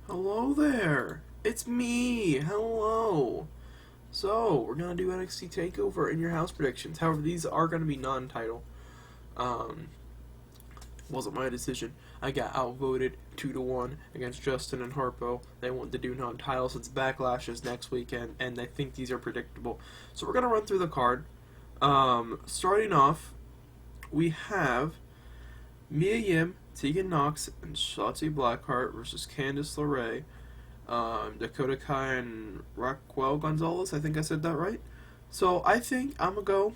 Hello there. It's me. Hello. So, we're going to do NXT Takeover in your house predictions. However, these are going to be non-title. Um, wasn't my decision. I got outvoted 2-1 against Justin and Harpo. They want to do non-title since Backlash is next weekend, and they think these are predictable. So, we're going to run through the card. Starting off, we have Mia Yim, Tegan Knox, and Shotzi Blackheart versus Candice LeRae, Dakota Kai, and Raquel Gonzalez. I think I said that right. So I think I'm going to go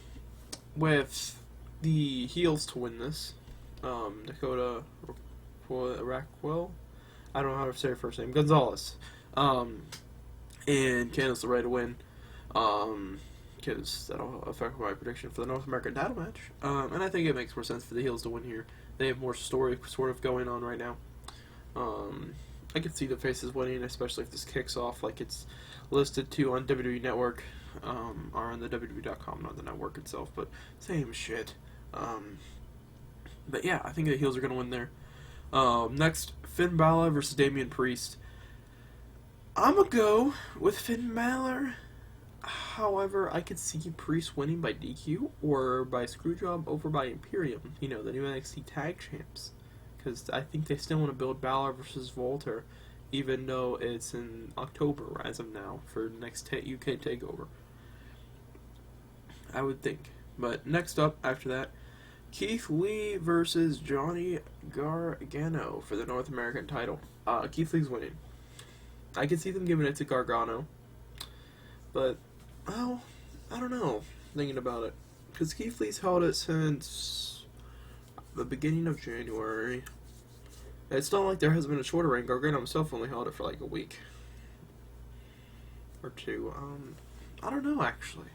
with the heels to win this. Dakota Raquel? I don't know how to say her first name. Gonzalez. And Candice LeRae to win. Because that'll affect my prediction for the North American title match. And I think it makes more sense for the heels to win here. They have more story sort of going on right now. I could see the faces winning, especially if this kicks off like it's listed to on WWE Network, or on the WWE.com, not the network itself, but same shit. But yeah, I think the heels are going to win there. Next, Finn Balor versus Damian Priest. I'm going to go with Finn Balor. However, I could see Priest winning by DQ or by Screwjob over by Imperium, the new NXT Tag Champs. Because I think they still want to build Balor versus Walter, even though it's in October as of now for next UK Takeover. I would think. But next up, after that, Keithley versus Johnny Gargano for the North American title. Keithley's winning. I could see them giving it to Gargano. But, well, I don't know, thinking about it. Because Keithley's held it since the beginning of January. It's not like there has been a shorter reign. Gargano himself only held it for like a week. Or two. I don't know, actually.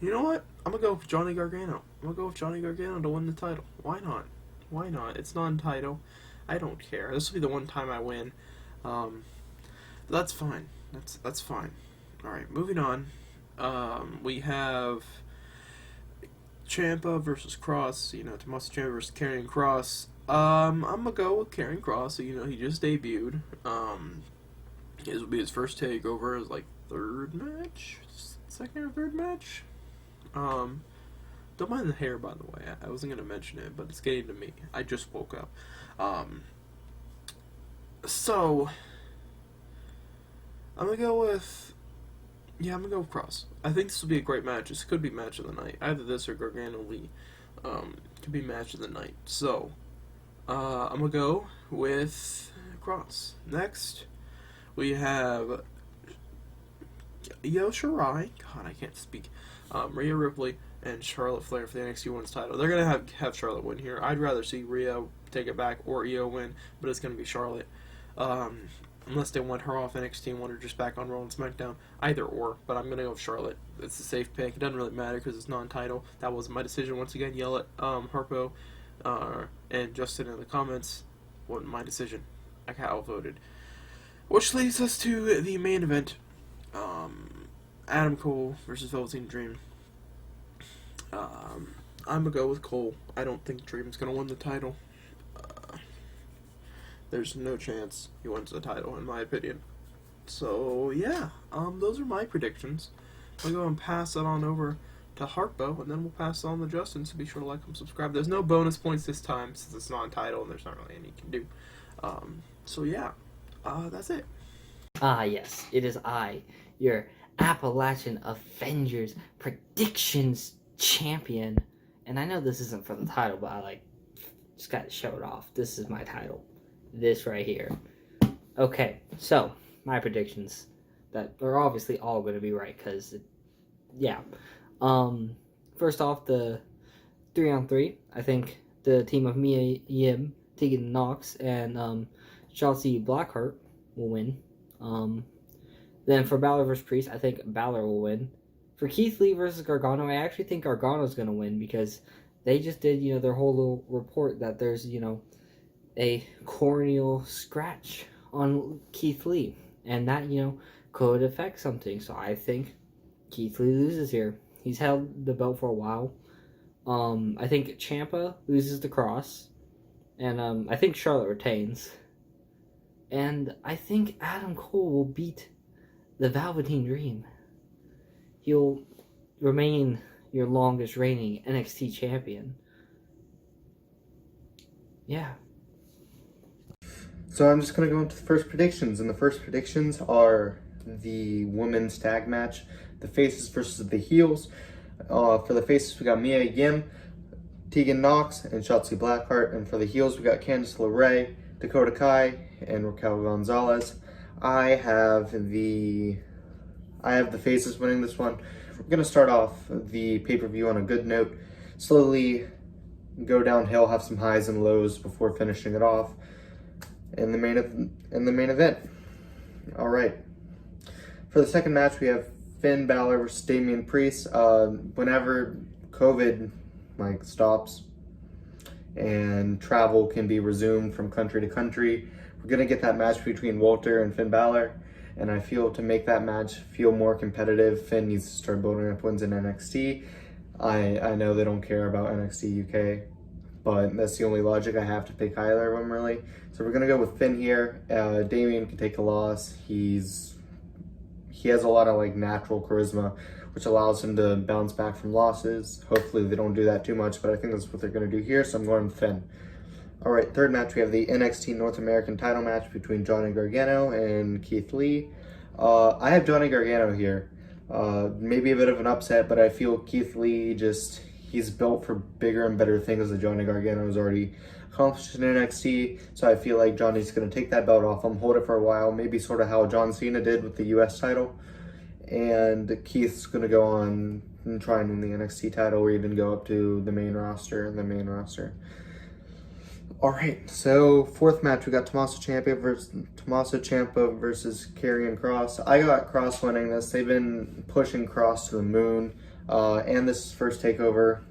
You know what? I'm going to go with Johnny Gargano. I'm going to go with Johnny Gargano to win the title. Why not? Why not? It's non-title. I don't care. This will be the one time I win. That's fine. That's fine. Alright, moving on. We have Champa versus Cross. Tommaso Ciampa versus Karrion Kross. I'm gonna go with Karrion Kross. He just debuted. His will be his first takeover. His third match, second or third match. Don't mind the hair, by the way. I wasn't gonna mention it, but it's getting to me. I just woke up. So I'm gonna go with Cross. I think this will be a great match. This could be match of the night. Either this or Gargano Lee. Could be match of the night. So, I'm gonna go with Cross. Next, we have Io Shirai. God, I can't speak. Rhea Ripley and Charlotte Flair for the NXT Women's title. They're gonna have Charlotte win here. I'd rather see Rhea take it back or Io win, but it's gonna be Charlotte. Unless they want her off NXT and want her just back on Raw and SmackDown. Either or, but I'm going to go with Charlotte. It's a safe pick. It doesn't really matter because it's non-title. That wasn't my decision. Once again, yell at Harpo and Justin in the comments. Wasn't my decision. I got outvoted. Which leads us to the main event. Adam Cole versus Velveteen Dream. I'm going to go with Cole. I don't think Dream's going to win the title. There's no chance he wins the title, in my opinion. So, yeah, those are my predictions. I'll go and pass that on over to Harpo, and then we'll pass it on to Justin, so be sure to like and subscribe. There's no bonus points this time, since it's non-title, and there's not really any you can do. So, yeah, that's it. Yes, it is I, your Appalachian Avengers predictions champion. And I know this isn't for the title, but I just got to show it off. This is my title. This right here. Okay, so my predictions that are obviously all going to be right because, yeah. First off, the 3-on-3. I think the team of Mia Yim, Tegan Knox, and Shotzi Blackheart will win. Then for Balor versus Priest, I think Balor will win. For Keithley versus Gargano, I actually think Gargano's going to win because they just did, their whole little report that there's, a corneal scratch on Keithley, and that, could affect something. So I think Keithley loses here. He's held the belt for a while. I think Champa loses the cross, and I think Charlotte retains. And I think Adam Cole will beat the Velveteen Dream. He'll remain your longest reigning NXT champion. Yeah. So I'm just going to go into the first predictions, and the first predictions are the women's tag match, the faces versus the heels. For the faces, we got Mia Yim, Tegan Nox, and Shotzi Blackheart, and for the heels, we got Candice LeRae, Dakota Kai, and Raquel Gonzalez. I have the faces winning this one. We're going to start off the pay-per-view on a good note, slowly go downhill, have some highs and lows before finishing it off in the main event. All right. For the second match, we have Finn Balor versus Damian Priest. Whenever COVID stops and travel can be resumed from country to country, we're gonna get that match between Walter and Finn Balor. And I feel to make that match feel more competitive, Finn needs to start building up wins in NXT. I know they don't care about NXT UK, but that's the only logic I have to pick either of them, really. So we're going to go with Finn here. Damien can take a loss. He has a lot of natural charisma, which allows him to bounce back from losses. Hopefully they don't do that too much, but I think that's what they're going to do here, so I'm going with Finn. All right, third match, we have the NXT North American title match between Johnny Gargano and Keithley. I have Johnny Gargano here. Maybe a bit of an upset, but I feel Keithley he's built for bigger and better things that Johnny Gargano has already accomplished in NXT. So I feel like Johnny's going to take that belt off him, hold it for a while, maybe sort of how John Cena did with the US title. And Keith's going to go on and try and win the NXT title, or even go up to the main roster. All right, so fourth match, we got Tommaso Ciampa versus Karrion Kross. I got Kross winning this. They've been pushing Kross to the moon, and this is first takeover.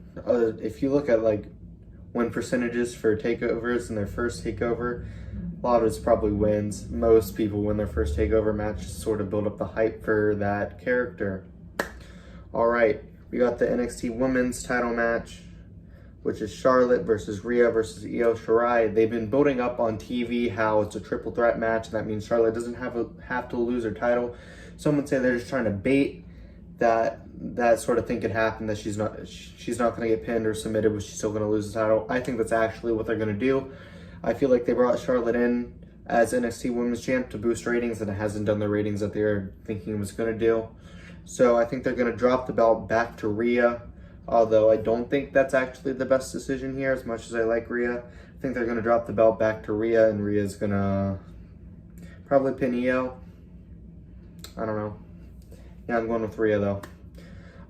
If you look at win percentages for takeovers in their first takeover, a lot of it's probably wins. Most people win their first takeover match to sort of build up the hype for that character. All right, we got the NXT Women's title match, which is Charlotte versus Rhea versus Io Shirai. They've been building up on TV how it's a triple threat match, and that means Charlotte doesn't have to lose her title. Some would say they're just trying to bait that sort of thing could happen, that she's not going to get pinned or submitted, but she's still going to lose the title. I think that's actually what they're going to do. I feel like they brought Charlotte in as NXT Women's Champ to boost ratings, and it hasn't done the ratings that they were thinking it was going to do. So I think they're going to drop the belt back to Rhea. Although I don't think that's actually the best decision here, as much as I like Rhea. I think they're going to drop the belt back to Rhea, and Rhea's going to probably pin Io. I don't know. Yeah, I'm going with Rhea, though.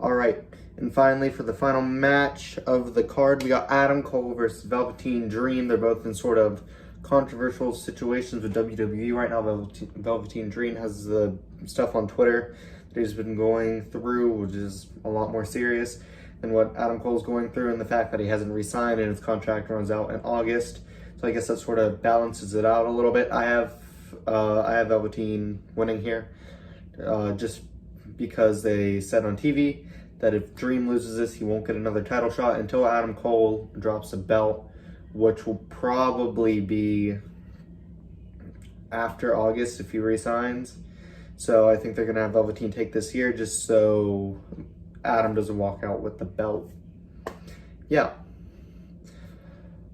All right, and finally, for the final match of the card, we got Adam Cole versus Velveteen Dream. They're both in sort of controversial situations with WWE right now. Velveteen Dream has the stuff on Twitter that he's been going through, which is a lot more serious than what Adam Cole's going through, and the fact that he hasn't re-signed and his contract runs out in August. So I guess that sort of balances it out a little bit. I have Velveteen winning here, just because they said on TV that if Dream loses this, he won't get another title shot until Adam Cole drops a belt, which will probably be after August if he re-signs. So I think they're going to have Velveteen take this here, just so Adam doesn't walk out with the belt. Yeah.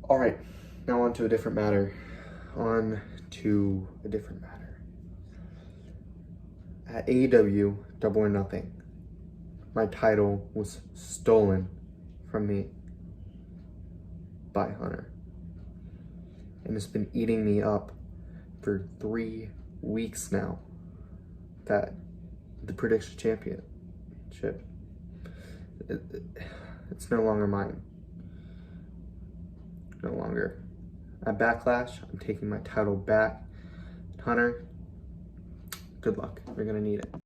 All right. Now on to a different matter. At AEW Double or Nothing, my title was stolen from me by Hunter. And it's been eating me up for 3 weeks now. That the prediction championship, it's no longer mine. No longer. At Backlash, I'm taking my title back. Hunter, good luck. You're going to need it.